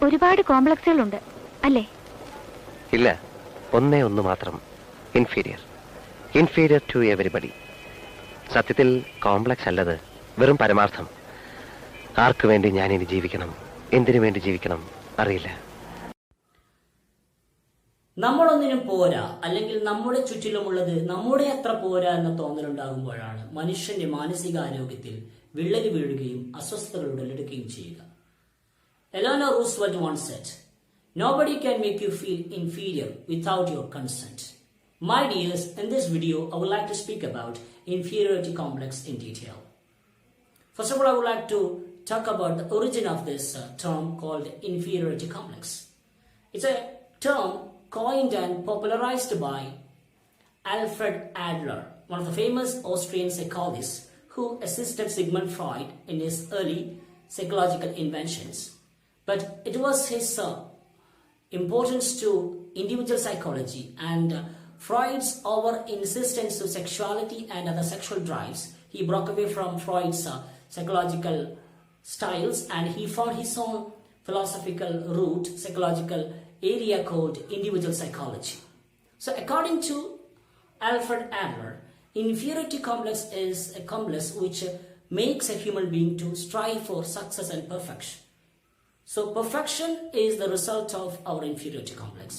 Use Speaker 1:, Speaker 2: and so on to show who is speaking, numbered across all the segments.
Speaker 1: ഒരുപാട് കോംപ്ലക്സുകളുണ്ട് അല്ലേ?
Speaker 2: ഇല്ല, ഒന്നേ ഒന്ന് മാത്രം. Inferior to everybody. സത്യത്തിൽ കോംപ്ലക്സ് അല്ലത്, വെറും പരമാർത്ഥം. ആർക്കു വേണ്ടി ഞാനിനി ജീവിക്കണം, എന്തിനു വേണ്ടി ജീവിക്കണം അറിയില്ല.
Speaker 3: നമ്മളൊന്നിനും പോരാ, അല്ലെങ്കിൽ നമ്മുടെ ചുറ്റിലുമുള്ളത് നമ്മുടെ അത്ര പോരാ എന്ന തോന്നലുണ്ടാകുമ്പോഴാണ് മനുഷ്യന്റെ മാനസികാരോഗ്യത്തിൽ വിള്ളല് വീഴുകയും അസ്വസ്ഥതകൾ ഉടലെടുക്കുകയും ചെയ്യുക. എലോന Roosevelt once said, "Nobody can make you feel inferior without your consent." My dears, in this video, I would like to speak about inferiority complex in detail. First of all, I would like to talk about the origin of this term called inferiority complex. It's a term coined and popularized by Alfred Adler, one of the famous Austrian psychologists who assisted Sigmund Freud in his early psychological inventions. But it was his importance to individual psychology and Freud's over-insistence to sexuality and other sexual drives. He broke away from Freud's psychological styles and he found his own philosophical route, psychological area called individual psychology. So according to Alfred Adler, inferiority complex is a complex which makes a human being to strive for success and perfection. So perfection is the result of our inferiority complex.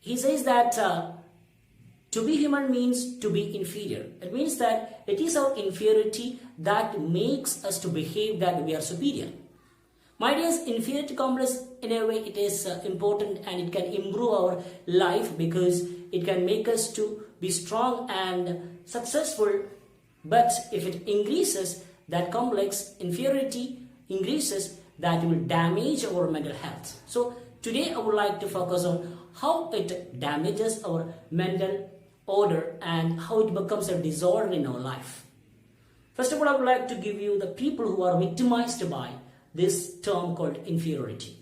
Speaker 3: He says that to be human means to be inferior. It means that it is our inferiority that makes us to behave that we are superior. My dears, inferiority complex, in a way, it is important and it can improve our life because it can make us to be strong and successful. But if it increases, that complex, inferiority increases, that will damage our mental health. So today I would like to focus on how it damages our mental order and how it becomes a disorder in our life. First of all, I would like to give you the people who are victimized by this term called inferiority.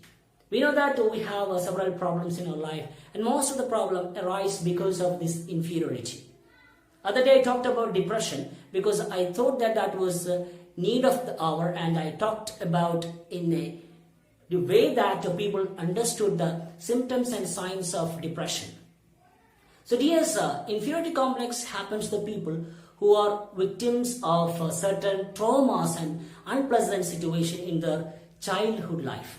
Speaker 3: We know that we have several problems in our life and most of the problem arise because of this inferiority. Other day I talked about depression because I thought that that was need of the hour and I talked about in the way that people understood the symptoms and signs of depression. So dears, inferiority complex happens to people who are victims of certain traumas and unpleasant situation in their childhood life.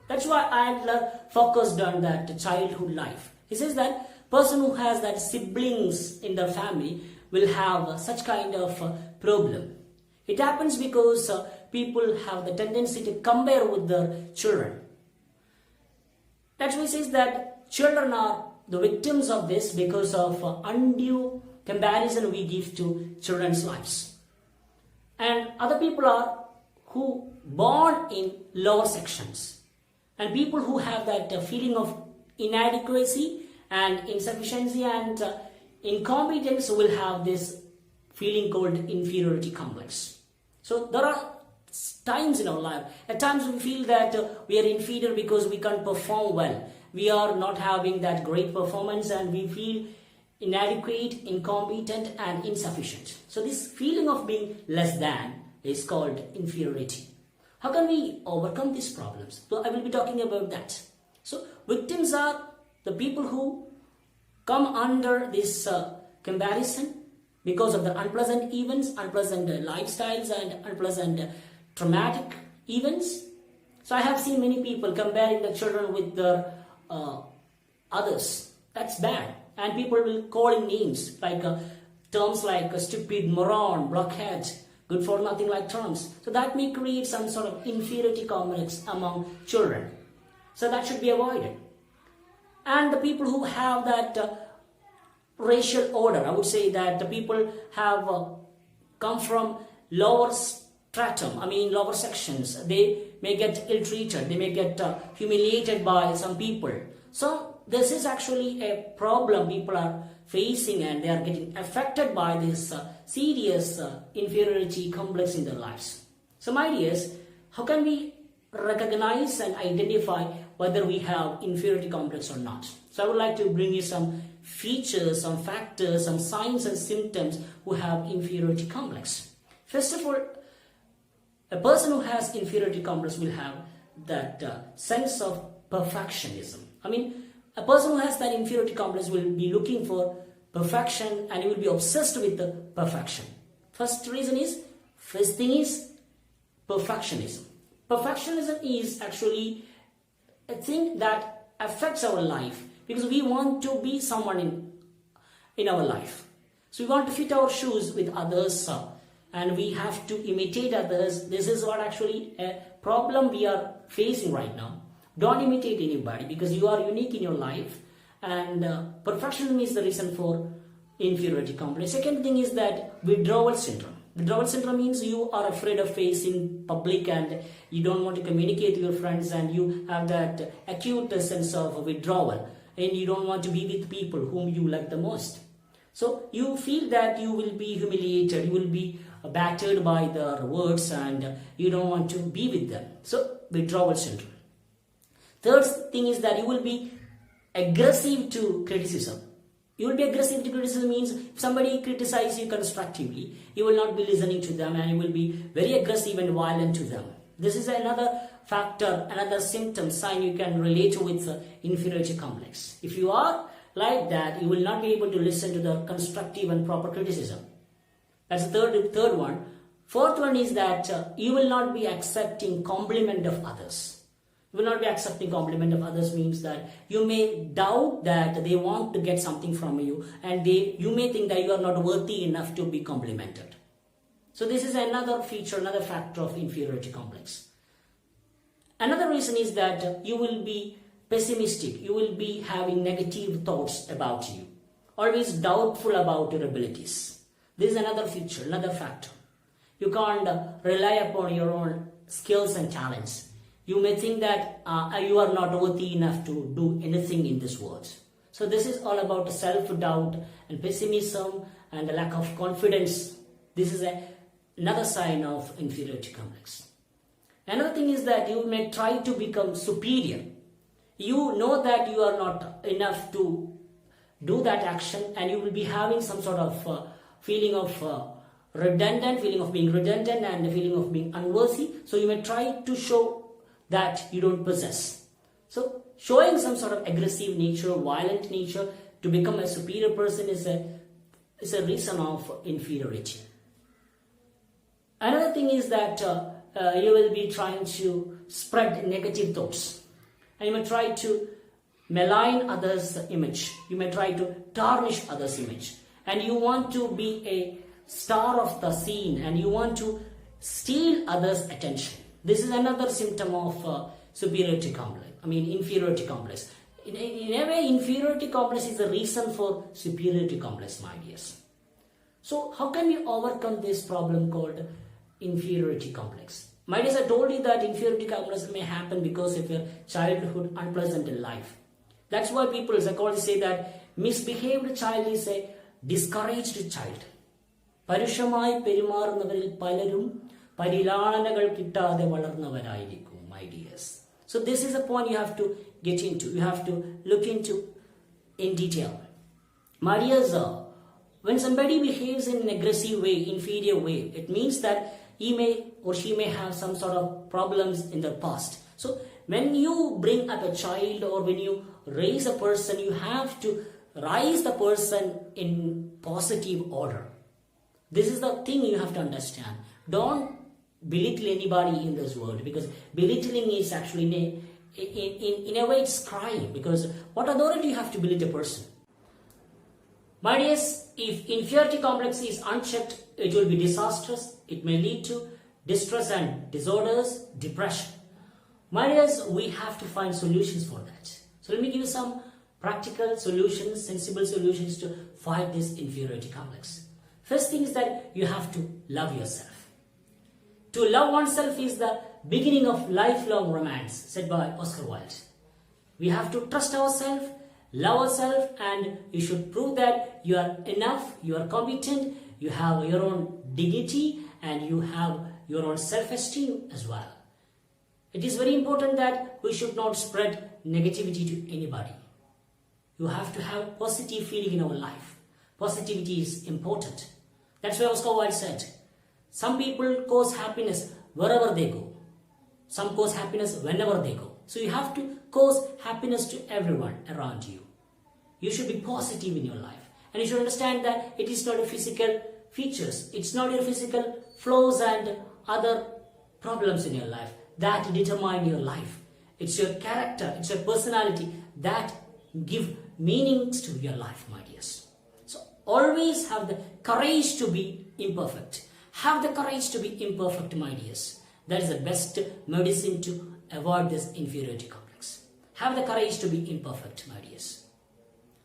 Speaker 3: That's why Adler focused on that childhood life. He says that person who has that siblings in their family will have such kind of problem. It happens because people have the tendency to compare with their children. That's why he says that children are the victims of this because of undue comparison we give to children's lives. And other people are who born in lower sections. And people who have that feeling of inadequacy and insufficiency and incompetence will have this feeling called inferiority complex. So there are times in our life, at times we feel that we are inferior because we can't perform well. We are not having that great performance and we feel inadequate, incompetent and insufficient. So this feeling of being less than is called inferiority. How can we overcome these problems? So I will be talking about that. So victims are the people who come under this comparison because of the unpleasant events, unpleasant lifestyles and unpleasant traumatic events. So I have seen many people comparing the children with their others. That's bad. And people will call in names like terms like stupid, moron, blockhead, good for nothing like terms. So that may create some sort of inferiority complex among children. So that should be avoided. And the people who have that racial order, I would say that the people have come from lower stratum, lower sections. They may get ill-treated, they may get humiliated by some people. So this is actually a problem people are facing and they are getting affected by this serious inferiority complex in their lives. So my dears, how can we recognize and identify whether we have inferiority complex or not? So I would like to bring you some features, some factors, some signs and symptoms who have inferiority complex. First of all, a person who has inferiority complex will have that sense of perfectionism. I mean, a person who has that inferiority complex will be looking for perfection and he will be obsessed with the perfection. First thing is perfectionism. Perfectionism is actually a thing that affects our life because we want to be someone in our life. So we want to fit our shoes with others and we have to imitate others. This is what actually a problem we are facing right now. Don't imitate anybody because you are unique in your life, and perfectionism is the reason for inferiority complex. Second thing is that withdrawal syndrome. Withdrawal syndrome means you are afraid of facing public and you don't want to communicate with your friends, and you have that acute sense of withdrawal and you don't want to be with people whom you like the most. So you feel that you will be humiliated, you will be battered by their words, and you don't want to be with them. So withdrawal syndrome. Third thing is that you will be aggressive to criticism. You will be aggressive to criticism means if somebody criticizes you constructively, you will not be listening to them and you will be very aggressive and violent to them. This is another factor, another symptom, sign you can relate with inferiority complex. If you are like that, you will not be able to listen to the constructive and proper criticism. That's the third one. Fourth one is that you will not be accepting compliment of others. You will not be accepting compliment of others means that you may doubt that they want to get something from you, and you may think that you are not worthy enough to be complimented. So this is another feature, another factor of inferiority complex. Another reason is that you will be pessimistic. You will be having negative thoughts about you, always doubtful about your abilities. This is another feature, another factor. You can't rely upon your own skills and talents. You may think that you are not worthy enough to do anything in this world. So this is all about self-doubt and pessimism and the lack of confidence. This is another sign of inferiority complex. Another thing is that you may try to become superior. You know that you are not enough to do that action, and you will be having some sort of feeling of feeling of being redundant and a feeling of being unworthy. So you may try to show that you don't possess. So showing some sort of aggressive nature, violent nature to become a superior person is a reason of inferiority. Another thing is that you will be trying to spread negative thoughts. And you may try to malign others' image. You may try to tarnish others' image. And you want to be a star of the scene, and you want to steal others' attention. This is another symptom of inferiority complex. In a way, inferiority complex is the reason for superiority complex, my dears. So how can we overcome this problem called inferiority complex? My dears, I told you that inferiority complex may happen because of your childhood unpleasant life. That's why people, psychologists say that misbehaved child is a discouraged child. പരുഷമായി പെരുമാറുന്നവരിൽ പലരും പരിലാളനകൾ കിട്ടാതെ വളർന്നവരായിരിക്കും, my dears. So this is a point you have to get into. You have to look into in detail. My dears, when somebody behaves in an aggressive way, inferior way, it means that he may or she may have some sort of problems in their past. So when you bring up a child or when you raise a person, you have to raise the person in positive order. This is the thing you have to understand. Don't belittle anybody in this world, because belittling is actually in a way it's crying, because what authority you have to belittle a person? My dears, if inferiority complex is unchecked, it will be disastrous. It may lead to distress and disorders, depression. My dears, we have to find solutions for that. So let me give you some practical solutions, sensible solutions to fight this inferiority complex. First thing is that you have to love yourself. To love oneself is the beginning of lifelong romance, said by Oscar Wilde. We have to trust ourselves, love ourselves, and you should prove that you are enough, you are competent, you have your own dignity, and you have your own self-esteem as well. It is very important that we should not spread negativity to anybody. You have to have positive feeling in our life. Positivity is important. That's why Oscar Wilde said, some people cause happiness wherever they go. Some cause happiness whenever they go. So you have to cause happiness to everyone around you. You should be positive in your life. And you should understand that it is not your physical features. It's not your physical flaws and other problems in your life that determine your life. It's your character, it's your personality that give meanings to your life, my dears. So always have the courage to be imperfect. Have the courage to be imperfect, my dears. That is the best medicine to avoid this inferiority complex. Have the courage to be imperfect, my dears.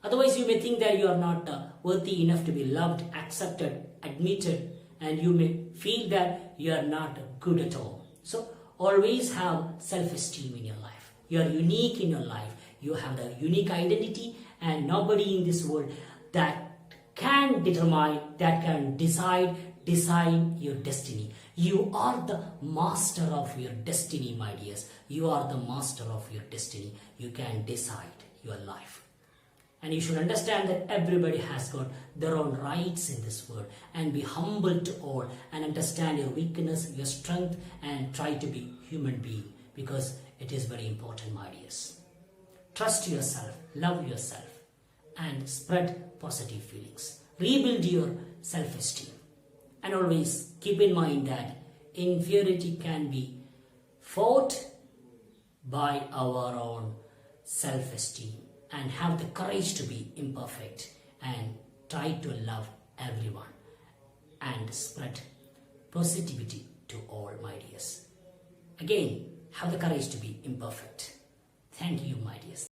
Speaker 3: Otherwise, you may think that you are not worthy enough to be loved, accepted, admitted, and you may feel that you are not good at all. So, always have self-esteem in your life. You are unique in your life. You have the unique identity, and nobody in this world that can determine, that can decide your destiny. You are the master of your destiny, my dears. You are the master of your destiny. You can decide your life. And you should understand that everybody has got their own rights in this world, and be humble to all and understand your weakness, your strength, and try to be human being, because it is very important, my dears. Trust yourself, love yourself, and spread positive feelings. Rebuild your self-esteem. And always keep in mind that inferiority can be fought by our own self-esteem. And have the courage to be imperfect and try to love everyone and spread positivity to all, my dears. Again, have the courage to be imperfect. Thank you, my dears.